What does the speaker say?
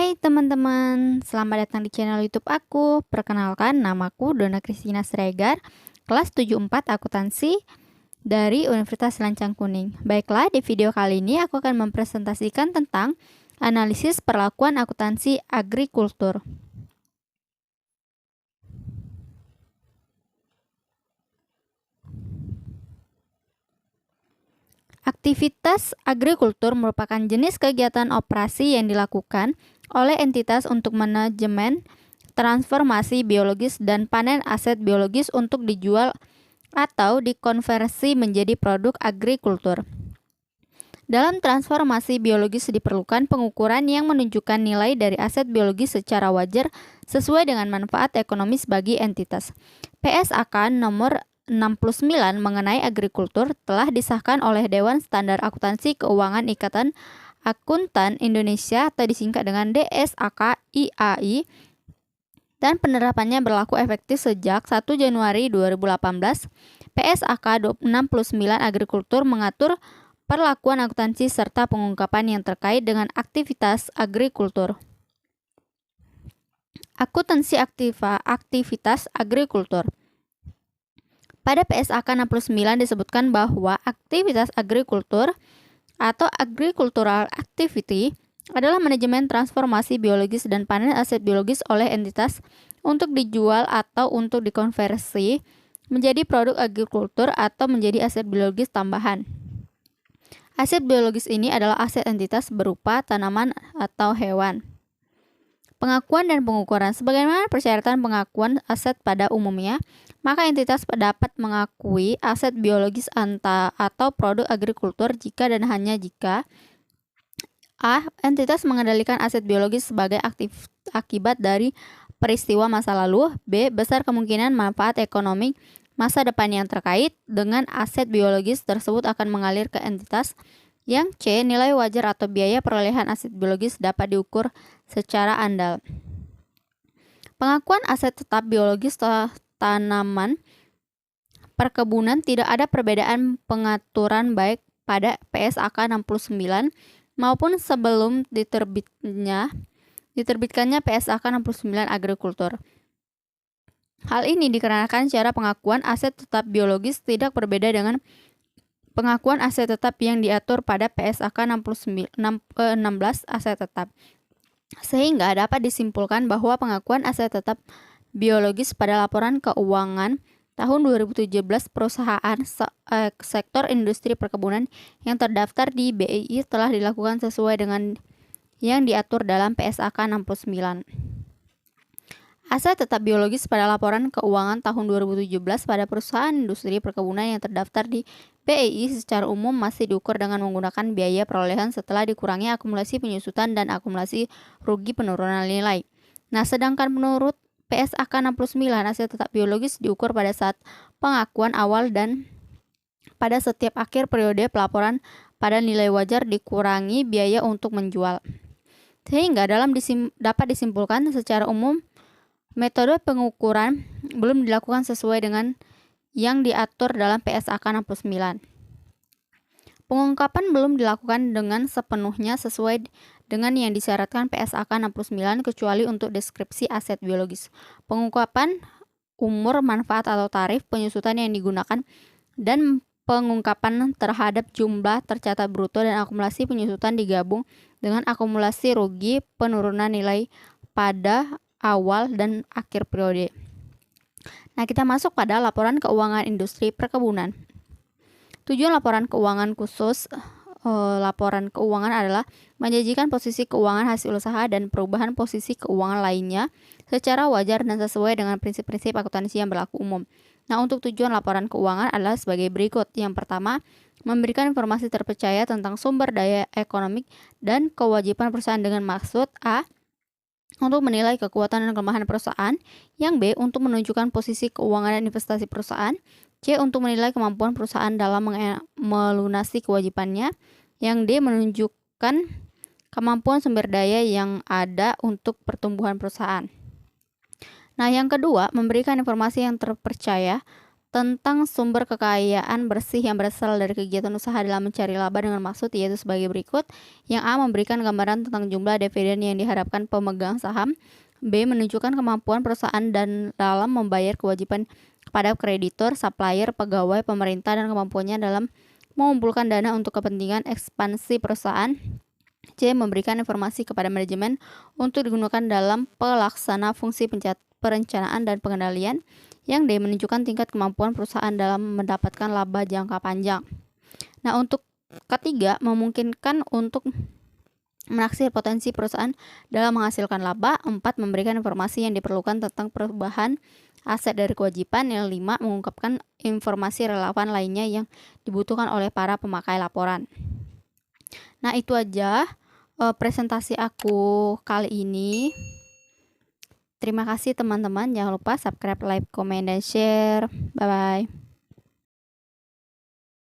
Hai teman-teman, selamat datang di channel YouTube aku. Perkenalkan, namaku Donna Christina Siregar, kelas 74 Akuntansi dari Universitas Lancang Kuning. Baiklah, di video kali ini aku akan mempresentasikan tentang analisis perlakuan akuntansi agrikultur. Aktivitas agrikultur merupakan jenis kegiatan operasi yang dilakukan oleh entitas untuk manajemen, transformasi biologis, dan panen aset biologis untuk dijual atau dikonversi menjadi produk agrikultur. Dalam transformasi biologis diperlukan pengukuran yang menunjukkan nilai dari aset biologis secara wajar sesuai dengan manfaat ekonomis bagi entitas. PSAK nomor 69 mengenai agrikultur telah disahkan oleh Dewan Standar Akuntansi Keuangan Ikatan Akuntan Indonesia atau disingkat dengan DSAK IAI dan penerapannya berlaku efektif sejak 1 Januari 2018. PSAK 69 Agrikultur mengatur perlakuan akuntansi serta pengungkapan yang terkait dengan aktivitas agrikultur. Akuntansi aktivitas agrikultur. Pada PSAK 69 disebutkan bahwa aktivitas agrikultur atau agricultural activity adalah manajemen transformasi biologis dan panen aset biologis oleh entitas untuk dijual atau untuk dikonversi menjadi produk agrikultur atau menjadi aset biologis tambahan. Aset biologis ini adalah aset entitas berupa tanaman atau hewan. Pengakuan dan pengukuran. Sebagaimana persyaratan pengakuan aset pada umumnya, maka entitas dapat mengakui aset biologis atau produk agrikultur jika dan hanya jika A. Entitas mengendalikan aset biologis sebagai akibat dari peristiwa masa lalu. B. Besar kemungkinan manfaat ekonomi masa depan yang terkait dengan aset biologis tersebut akan mengalir ke entitas. Yang C. Nilai wajar atau biaya perolehan aset biologis dapat diukur secara andal. Pengakuan aset tetap biologis tanaman perkebunan tidak ada perbedaan pengaturan baik pada PSAK 69 maupun sebelum diterbitkannya PSAK 69 Agrikultur. Hal ini dikarenakan cara pengakuan aset tetap biologis tidak berbeda dengan pengakuan aset tetap yang diatur pada PSAK 16 aset tetap. Sehingga dapat disimpulkan bahwa pengakuan aset tetap biologis pada laporan keuangan tahun 2017 perusahaan sektor industri perkebunan yang terdaftar di BII telah dilakukan sesuai dengan yang diatur dalam PSAK 69. Aset tetap biologis pada laporan keuangan tahun 2017 pada perusahaan industri perkebunan yang terdaftar di BII secara umum masih diukur dengan menggunakan biaya perolehan setelah dikurangi akumulasi penyusutan dan akumulasi rugi penurunan nilai. Nah, sedangkan menurut PSAK 69, aset tetap biologis diukur pada saat pengakuan awal dan pada setiap akhir periode pelaporan pada nilai wajar dikurangi biaya untuk menjual. Sehingga dapat disimpulkan secara umum metode pengukuran belum dilakukan sesuai dengan yang diatur dalam PSAK 69. Pengungkapan belum dilakukan dengan sepenuhnya sesuai dengan yang disyaratkan PSAK 69 kecuali untuk deskripsi aset biologis. Pengungkapan umur, manfaat atau tarif penyusutan yang digunakan dan pengungkapan terhadap jumlah tercatat bruto dan akumulasi penyusutan digabung dengan akumulasi rugi penurunan nilai pada awal dan akhir periode. Nah, kita masuk pada laporan keuangan industri perkebunan. Tujuan laporan keuangan khusus laporan keuangan adalah menjanjikan posisi keuangan hasil usaha dan perubahan posisi keuangan lainnya secara wajar dan sesuai dengan prinsip-prinsip akuntansi yang berlaku umum. Nah, untuk tujuan laporan keuangan adalah sebagai berikut. Yang pertama, memberikan informasi terpercaya tentang sumber daya ekonomi dan kewajiban perusahaan dengan maksud A. Untuk menilai kekuatan dan kelemahan perusahaan. Yang B. Untuk menunjukkan posisi keuangan dan investasi perusahaan. C. Untuk menilai kemampuan perusahaan dalam melunasi kewajibannya. Yang D. Menunjukkan kemampuan sumber daya yang ada untuk pertumbuhan perusahaan. Nah, yang kedua, memberikan informasi yang terpercaya tentang sumber kekayaan bersih yang berasal dari kegiatan usaha dalam mencari laba dengan maksud yaitu sebagai berikut. Yang A. Memberikan gambaran tentang jumlah dividen yang diharapkan pemegang saham. B. Menunjukkan kemampuan perusahaan dan dalam membayar kewajiban kepada kreditor, supplier, pegawai, pemerintah, dan kemampuannya dalam mengumpulkan dana untuk kepentingan ekspansi perusahaan. C. Memberikan informasi kepada manajemen untuk digunakan dalam pelaksana fungsi perencanaan dan pengendalian. Yang D. Menunjukkan tingkat kemampuan perusahaan dalam mendapatkan laba jangka panjang. Nah, untuk ketiga, memungkinkan untuk menaksir potensi perusahaan dalam menghasilkan laba. 4. Memberikan informasi yang diperlukan tentang perubahan aset dari kewajiban. Yang 5. Mengungkapkan informasi relevan lainnya yang dibutuhkan oleh para pemakai laporan. Nah, itu aja presentasi aku kali ini. Terima kasih teman-teman. Jangan lupa subscribe, like, comment, dan share. Bye-bye.